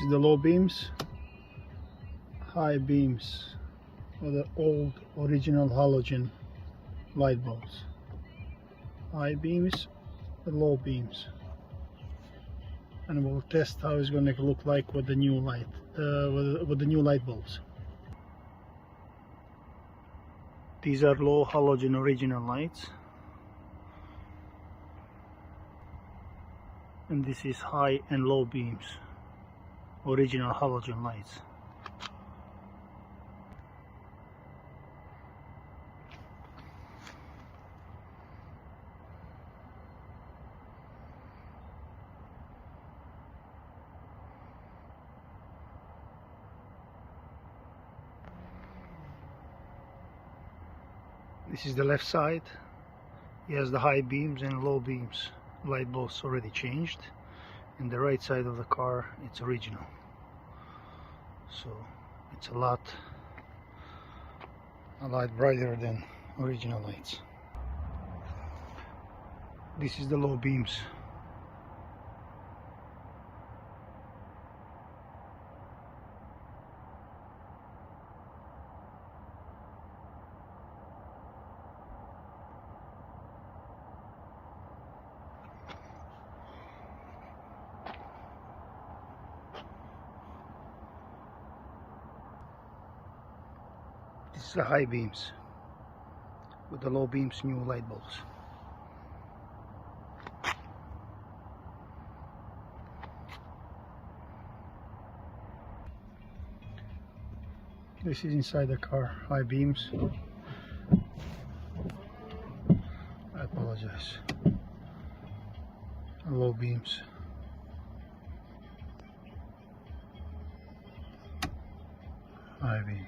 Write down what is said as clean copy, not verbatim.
is the low beams, high beams, or the old original halogen light bulbs. High beams, the low beams, and we'll test how it's going to look like with the new light, with the new light bulbs. These are low halogen original lights, and this is high and low beams, original halogen lights. This is the left side. He has the high beams and low beams light bulbs already changed, and the right side of the car, it's original, so it's a lot brighter than original lights. This is the low beams. This is the high beams with the low beams new light bulbs. This is inside the car, high beams. I apologize. Low beams. High beams.